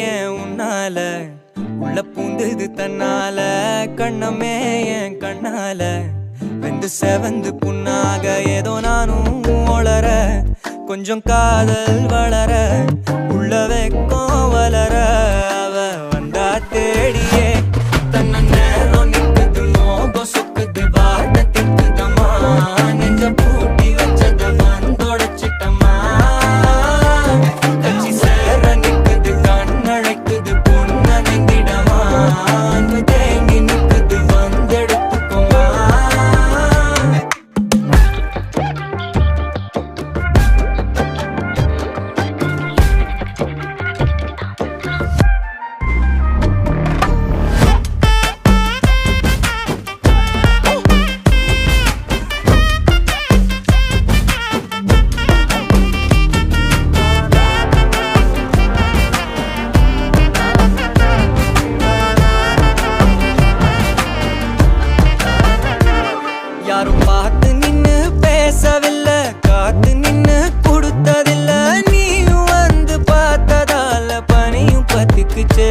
ஏன் உன்னால உள்ள பூந்தது தன்னால கண்ணமே என் கண்ணால வெந்து செவந்து புண்ணாக ஏதோ நானும் ஒளர கொஞ்சம் காதல் வளர உள்ள வெக்கம் வளர அவ வந்தா தேடியே தன்ன நேரம் நிக்குது மோகம் சொக்குது வார்த்தை திக்குதம்மா நெஞ்ச பூட்டி வச்சத வந்தொடச்சிட்டம்மா கட்சி சேர நிக்குது கண்ணழைக்குது பொண்ண நெங்கிடமா அன்பு தேங்கி நிக்குது வந்தெடுத்துக்கோமா யாரும் பார்த்து நின்னு பேசவில்லை காத்து நின்னு கொடுத்ததில்ல நீயும் வந்து பார்த்ததால பனியும் பத்திக்குச்சே